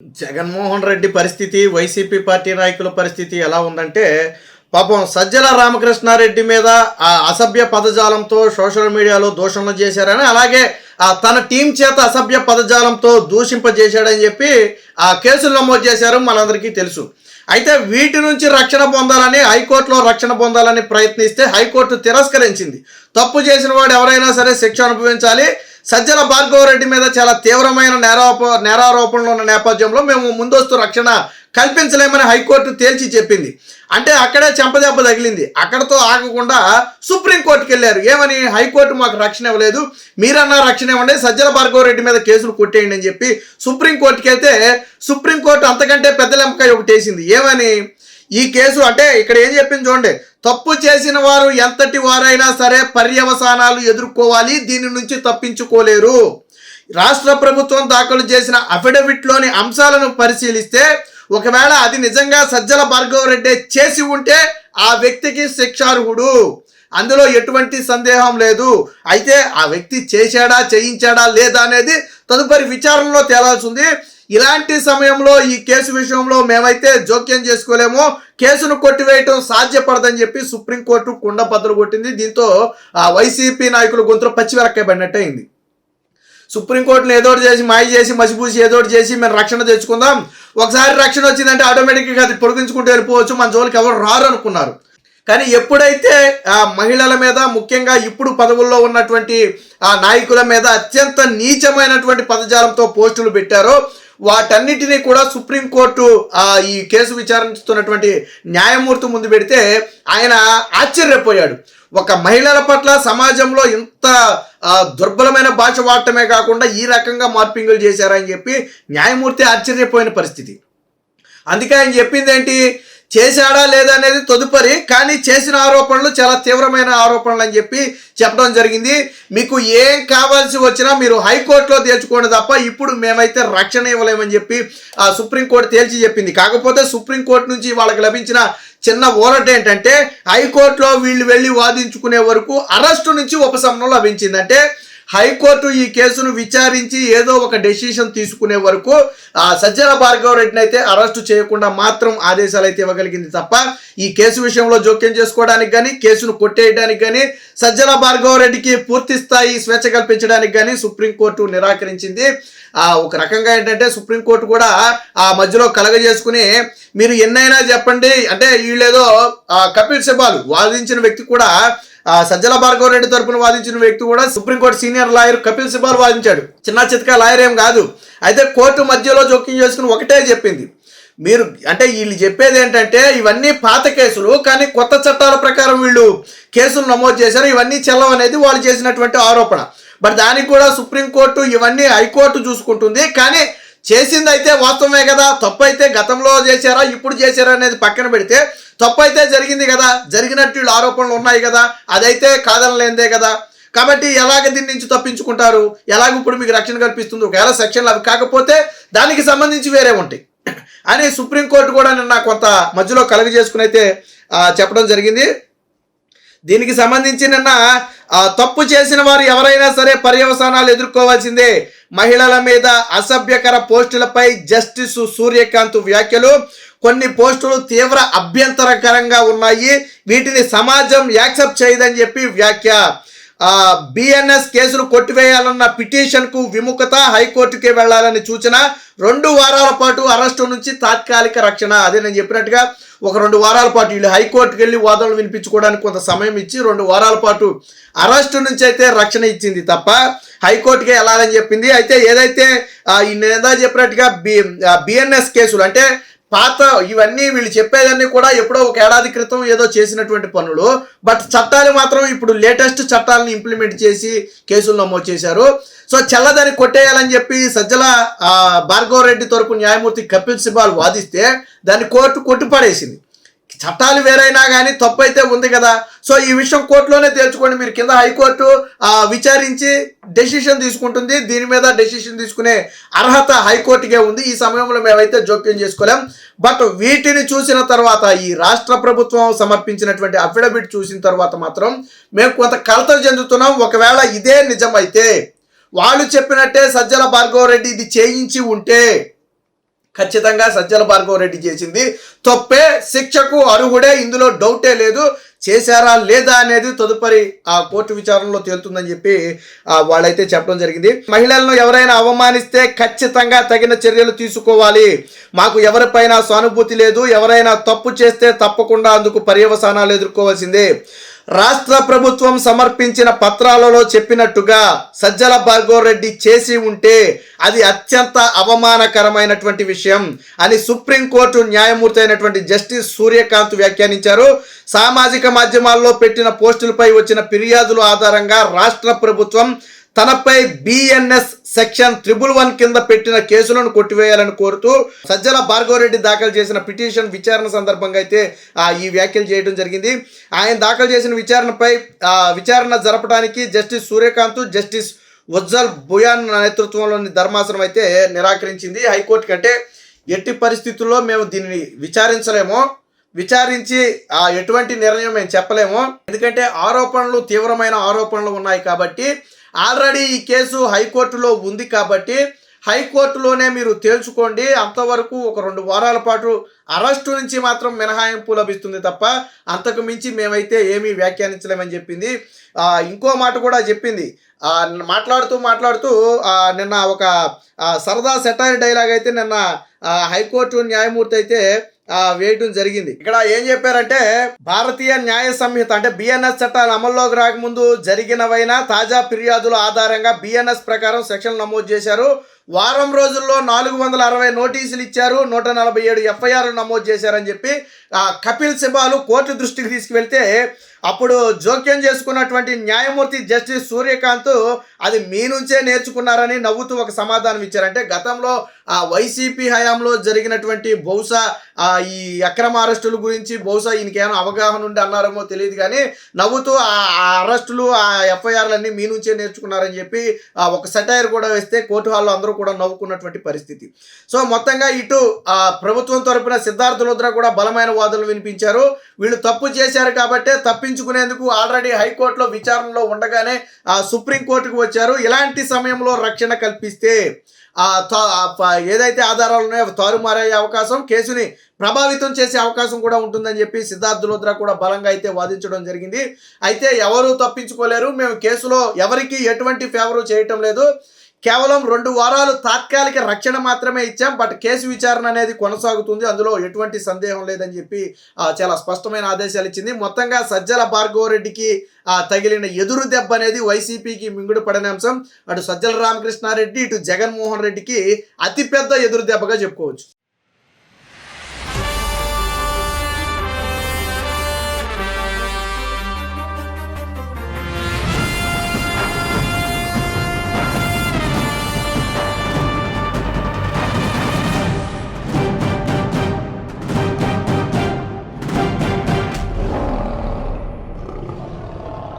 జగన్మోహన్ రెడ్డి పరిస్థితి, YCP party నాయకుల పరిస్థితి ఎలా ఉందంటే, పాపం సజ్జల రామకృష్ణారెడ్డి మీద అసభ్య పదజాలంతో సోషల్ మీడియాలో దూషణలు చేశారని, అలాగే తన టీం చేత అసభ్య పదజాలంతో దూషింపజేశాడని చెప్పి కేసులు నమోదు చేశారు, మనందరికీ తెలుసు. అయితే వీటి నుంచి రక్షణ పొందాలని, హైకోర్టులో రక్షణ పొందాలని ప్రయత్నిస్తే హైకోర్టు తిరస్కరించింది. తప్పు చేసిన వాడు ఎవరైనా సరే శిక్ష అనుభవించాలి. సజ్జల భార్గవరెడ్డి మీద చాలా తీవ్రమైన నేరారోపణలు ఉన్న నేపథ్యంలో మేము ముందస్తు రక్షణ కల్పించలేమని హైకోర్టు తేల్చి చెప్పింది. అంటే అక్కడే చెంపదెబ్బ తగిలింది. అక్కడతో ఆగకుండా సుప్రీంకోర్టుకి వెళ్ళారు. ఏమని? హైకోర్టు మాకు రక్షణ ఇవ్వలేదు, మీరన్నా రక్షణ ఇవ్వండి, సజ్జల భార్గవరెడ్డి మీద కేసులు కొట్టేయండి అని చెప్పి సుప్రీంకోర్టుకి వెళ్తే సుప్రీంకోర్టు అంతకంటే పెద్ద లెంపకాయ ఒకటి వేసింది. ఏమని? ఈ కేసు అంటే ఇక్కడ ఏం చెప్పింది చూడండి, తప్పు చేసిన వారు ఎంతటి వారైనా సరే పర్యవసానాలు ఎదుర్కోవాలి, దీని నుంచి తప్పించుకోలేరు. రాష్ట్ర ప్రభుత్వం దాఖలు చేసిన అఫిడవిట్లోని అంశాలను పరిశీలిస్తే ఒకవేళ అది నిజంగా సజ్జల భార్గవరెడ్డి చేసి ఉంటే ఆ వ్యక్తికి శిక్షార్హుడు, అందులో ఎటువంటి సందేహం లేదు. అయితే ఆ వ్యక్తి చేశాడా, చేయించాడా లేదా అనేది తదుపరి విచారణలో తేలాల్సి ఉంది. ఇలాంటి సమయంలో ఈ కేసు విషయంలో మేమైతే జోక్యం చేసుకోలేమో, కేసును కొట్టివేయటం సాధ్యపడదని చెప్పి సుప్రీంకోర్టు కుండ బద్దలు కొట్టింది. దీంతో వైసీపీ నాయకులు గొంతులో పచ్చిమిరక్కాయ పడినట్టు అయింది. సుప్రీంకోర్టును ఏదోటి చేసి, మాయ చేసి, మసిపూసి ఏదోటి చేసి మేము రక్షణ తెచ్చుకుందాం, ఒకసారి రక్షణ వచ్చిందంటే ఆటోమేటిక్గా అది పొడిగించుకుంటూ వెళ్ళిపోవచ్చు, మన జోలికి ఎవరు రారు అనుకున్నారు. కానీ ఎప్పుడైతే మహిళల మీద, ముఖ్యంగా ఇప్పుడు పదవుల్లో ఉన్నటువంటి నాయకుల మీద అత్యంత నీచమైనటువంటి పదజాలంతో పోస్టులు పెట్టారో వాటన్నిటినీ కూడా సుప్రీంకోర్టు ఈ కేసు విచారిస్తున్నటువంటి న్యాయమూర్తి ముందు పెడితే ఆయన ఆశ్చర్యపోయాడు. ఒక మహిళల పట్ల సమాజంలో ఇంత దుర్బలమైన భాష వాడటమే కాకుండా ఈ రకంగా మార్పింగులు చేశారని చెప్పి న్యాయమూర్తి ఆశ్చర్యపోయిన పరిస్థితి. అందుకే ఆయన చెప్పింది ఏంటి? చేశాడా లేదా అనేది తదుపరి, కానీ చేసిన ఆరోపణలు చాలా తీవ్రమైన ఆరోపణలు అని చెప్పి చెప్పడం జరిగింది. మీకు ఏం కావాల్సి వచ్చినా మీరు హైకోర్టులో తేల్చుకోండి తప్ప ఇప్పుడు మేమైతే రక్షణ ఇవ్వలేమని చెప్పి సుప్రీంకోర్టు తేల్చి చెప్పింది. కాకపోతే సుప్రీంకోర్టు నుంచి వాళ్ళకి లభించిన చిన్న ఊరట ఏంటంటే, హైకోర్టులో వీళ్ళు వెళ్ళి వాదించుకునే వరకు అరెస్టు నుంచి ఉపశమనం లభించింది. అంటే హైకోర్టు ఈ కేసును విచారించి ఏదో ఒక డెసిషన్ తీసుకునే వరకు సజ్జల భార్గవరెడ్డిని అయితే అరెస్టు చేయకుండా మాత్రం ఆదేశాలు అయితే ఇవ్వగలిగింది తప్ప ఈ కేసు విషయంలో జోక్యం చేసుకోవడానికి కానీ, కేసును కొట్టేయడానికి కానీ, సజ్జల భార్గవరెడ్డికి పూర్తి స్థాయి స్వేచ్ఛ కల్పించడానికి కానీ సుప్రీంకోర్టు నిరాకరించింది. ఒక రకంగా ఏంటంటే సుప్రీంకోర్టు కూడా ఆ మధ్యలో కలగజేసుకుని మీరు ఎన్నైనా చెప్పండి అంటే, వీళ్ళేదో కపిల్ సిబాల్ వాదించిన వ్యక్తి కూడా, సజ్జల భార్గవరెడ్డి తరపున వాదించిన వ్యక్తి కూడా supreme court senior lawyer Kapil Sibal వాదించాడు. చిన్న చితకా లాయర్ ఏం కాదు. అయితే కోర్టు మధ్యలో జోక్యం చేసుకుని ఒకటే చెప్పింది, మీరు అంటే వీళ్ళు చెప్పేది ఏంటంటే ఇవన్నీ పాత కేసులు, కానీ కొత్త చట్టాల ప్రకారం వీళ్ళు కేసులు నమోదు చేశారు, ఇవన్నీ చెల్లవు అనేది వాళ్ళు చేసినటువంటి ఆరోపణ. బట్ దానికి కూడా సుప్రీంకోర్టు ఇవన్నీ హైకోర్టు చూసుకుంటుంది. కానీ చేసింది అయితే వాస్తవమే కదా, తప్పు అయితే గతంలో చేశారా ఇప్పుడు చేశారా అనేది పక్కన పెడితే తప్పు అయితే జరిగింది కదా, జరిగినట్టు ఆరోపణలు ఉన్నాయి కదా, అదైతే కాదనలేందే కదా. కాబట్టి ఎలాగ దీని నుంచి తప్పించుకుంటారు, ఎలాగ ఇప్పుడు మీకు రక్షణ కల్పిస్తుంది, ఒకవేళ సెక్షన్లు అవి కాకపోతే దానికి సంబంధించి వేరే ఉంటాయి అని సుప్రీంకోర్టు కూడా నిన్న కొంత మధ్యలో కలుగజేసుకుని అయితే చెప్పడం జరిగింది. దీనికి సంబంధించి నిన్న తప్పు చేసిన వారు ఎవరైనా సరే పర్యవసానాలు ఎదుర్కోవాల్సిందే, మహిళల మీద అసభ్యకర పోస్టులపై జస్టిస్ సూర్యకాంత్ వ్యాఖ్యలు, కొన్ని పోస్టులు తీవ్ర అభ్యంతరకరంగా ఉన్నాయి, వీటిని సమాజం యాక్సెప్ట్ చేయదని చెప్పి వ్యాఖ్య. బిఎన్ఎస్ కేసులు కొట్టివేయాలన్న పిటిషన్కు విముఖత, హైకోర్టుకే వెళ్లాలని సూచన, 2 వారాల పాటు అరెస్టు నుంచి తాత్కాలిక రక్షణ. అదే నేను చెప్పినట్టుగా ఒక 2 వారాల పాటు వీళ్ళు హైకోర్టుకి వెళ్ళి వాదనలు వినిపించుకోవడానికి కొంత సమయం ఇచ్చి 2 వారాల పాటు అరెస్టు నుంచి అయితే రక్షణ ఇచ్చింది తప్ప హైకోర్టుకే వెళ్ళాలని చెప్పింది. అయితే ఏదైతే నేను చెప్పినట్టుగా బిఎన్ఎస్ కేసులు అంటే పాత ఇవన్నీ వీళ్ళు చెప్పేదన్నీ కూడా ఎప్పుడో 1 ఏడాది క్రితం ఏదో చేసినటువంటి పనులు, బట్ చట్టాలు మాత్రం ఇప్పుడు లేటెస్ట్ చట్టాలను ఇంప్లిమెంట్ చేసి కేసులు నమోదు చేశారు. సో చెల్లదని కొట్టేయాలని చెప్పి సజ్జల భార్గవరెడ్డి తరపు న్యాయమూర్తి కపిల్ సిబాల్ వాదిస్తే దాన్ని కోర్టు కొట్టిపడేసింది. చట్టాలు వేరైనా కానీ తప్పు అయితే ఉంది కదా, సో ఈ విషయం కోర్టులోనే తేల్చుకోండి, మీరు కింద హైకోర్టు విచారించి డెసిషన్ తీసుకుంటుంది, దీని మీద డెసిషన్ తీసుకునే అర్హత హైకోర్టుకే ఉంది. ఈ సమయంలో మేమైతే జోక్యం చేసుకోలేం. బట్ వీటిని చూసిన తర్వాత, ఈ రాష్ట్ర ప్రభుత్వం సమర్పించినటువంటి అఫిడవిట్ చూసిన తర్వాత మాత్రం మేము కొంత కలత చెందుతున్నాం. ఒకవేళ ఇదే నిజమైతే, వాళ్ళు చెప్పినట్టే సజ్జల భార్గవరెడ్డి ఇది చేయించి ఉంటే ఖచ్చితంగా సజ్జల భార్గవ రెడ్డి చేసింది తప్పే, శిక్షకు అర్హుడే, ఇందులో డౌటే లేదు. చేశారా లేదా అనేది తదుపరి ఆ కోర్టు విచారణలో తేలుతుందని చెప్పి వాళ్ళైతే చెప్పడం జరిగింది. మహిళలను ఎవరైనా అవమానిస్తే ఖచ్చితంగా తగిన చర్యలు తీసుకోవాలి. మాకు ఎవరిపైన సానుభూతి లేదు. ఎవరైనా తప్పు చేస్తే తప్పకుండా అందుకు పర్యవసానాలు ఎదుర్కోవాల్సిందే. రాష్ట్ర ప్రభుత్వం సమర్పించిన పత్రాలలో చెప్పినట్టుగా సజ్జల భార్గవ రెడ్డి చేసి ఉంటే అది అత్యంత అవమానకరమైనటువంటి విషయం అని సుప్రీంకోర్టు న్యాయమూర్తి అయినటువంటి జస్టిస్ సూర్యకాంత్ వ్యాఖ్యానించారు. సామాజిక మాధ్యమాల్లో పెట్టిన పోస్టులపై వచ్చిన ఫిర్యాదుల ఆధారంగా రాష్ట్ర ప్రభుత్వం తనపై బిఎన్ఎస్ సెక్షన్ 111 కింద పెట్టిన కేసులను కొట్టివేయాలని కోరుతూ సజ్జల భార్గవ రెడ్డి దాఖలు చేసిన పిటిషన్ విచారణ సందర్భంగా అయితే ఈ వ్యాఖ్యలు చేయడం జరిగింది. ఆయన దాఖలు చేసిన విచారణ జరపడానికి జస్టిస్ సూర్యకాంత్, జస్టిస్ ఉజ్జల్ బుయాన్ నేతృత్వంలోని ధర్మాసనం అయితే నిరాకరించింది. హైకోర్టు కంటే ఎట్టి పరిస్థితుల్లో మేము దీనిని విచారించలేము, విచారించి ఎటువంటి నిర్ణయం మేము చెప్పలేము. ఎందుకంటే తీవ్రమైన ఆరోపణలు ఉన్నాయి కాబట్టి, ఆల్రెడీ ఈ కేసు హైకోర్టులో ఉంది కాబట్టి హైకోర్టులోనే మీరు తేల్చుకోండి. అంతవరకు ఒక 2 వారాల పాటు అరెస్టు నుంచి మాత్రం మినహాయింపు లభిస్తుంది తప్ప అంతకు మించి మేమైతే ఏమీ వ్యాఖ్యానించలేమని చెప్పింది. ఇంకో మాట కూడా చెప్పింది. మాట్లాడుతూ నిన్న ఒక సరదా సెటైర్ డైలాగ్ అయితే నిన్న హైకోర్టు న్యాయమూర్తి అయితే వేయడం జరిగింది. ఇక్కడ ఏం చెప్పారంటే, భారతీయ న్యాయ సంహిత అంటే బిఎన్ఎస్ చట్టాలు అమల్లోకి రాకముందు జరిగినవైనా తాజా ఫిర్యాదుల ఆధారంగా బిఎన్ఎస్ ప్రకారం సెక్షన్లు నమోదు చేశారు. వారం రోజుల్లో 460 నోటీసులు ఇచ్చారు, 147 ఎఫ్ఐఆర్లు నమోదు చేశారని చెప్పి కపిల్ సిబాలు కోర్టు దృష్టికి తీసుకువెళ్తే అప్పుడు జోక్యం చేసుకున్నటువంటి న్యాయమూర్తి జస్టిస్ సూర్యకాంత్ అది మీ నుంచే నేర్చుకున్నారని నవ్వుతూ ఒక సమాధానం ఇచ్చారంటే, గతంలో వైసీపీ హయాంలో జరిగినటువంటి బహుశా ఈ అక్రమ అరెస్టుల గురించి బహుశా ఈయనకేమైనా అవగాహన ఉండి అన్నారేమో తెలియదు, కానీ నవ్వుతూ ఆ అరెస్టులు ఎఫ్ఐఆర్లన్నీ మీ నుంచే నేర్చుకున్నారని చెప్పి ఒక సెటైర్ కూడా వేస్తే కోర్టు హాల్లో అందరూ కూడా నవ్వుకున్నటువంటి పరిస్థితి. సో మొత్తంగా ఇటు ప్రభుత్వం తరపున సిద్ధార్థ లుద్రా కూడా బలమైన వాదనలు వినిపించారు. వీళ్ళు తప్పు చేశారు కాబట్టే తప్పించుకునేందుకు ఆల్రెడీ హైకోర్టులో విచారణలో ఉండగానే సుప్రీంకోర్టుకు వచ్చారు. ఇలాంటి సమయంలో రక్షణ కల్పిస్తే ఏదైతే ఆధారాలు ఉన్నాయో అవి తారుమారయ్యే అవకాశం, కేసుని ప్రభావితం చేసే అవకాశం కూడా ఉంటుందని చెప్పి సిద్ధార్థ లుద్రా కూడా బలంగా అయితే వాదించడం జరిగింది. అయితే ఎవరూ తప్పించుకోలేరు, మేము కేసులో ఎవరికి ఎటువంటి ఫేవరు చేయటం లేదు, కేవలం 2 వారాలు తాత్కాలిక రక్షణ మాత్రమే ఇచ్చాం, బట్ కేసు విచారణ అనేది కొనసాగుతుంది, అందులో ఎటువంటి సందేహం లేదని చెప్పి చాలా స్పష్టమైన ఆదేశాలు ఇచ్చింది. మొత్తంగా సజ్జల భార్గవ రెడ్డికి తగిలిన ఎదురు దెబ్బ అనేది వైసీపీకి మింగుడు పడని అంశం. అటు సజ్జల రామకృష్ణారెడ్డి, ఇటు జగన్మోహన్ రెడ్డికి అతిపెద్ద ఎదురు దెబ్బగా చెప్పుకోవచ్చు.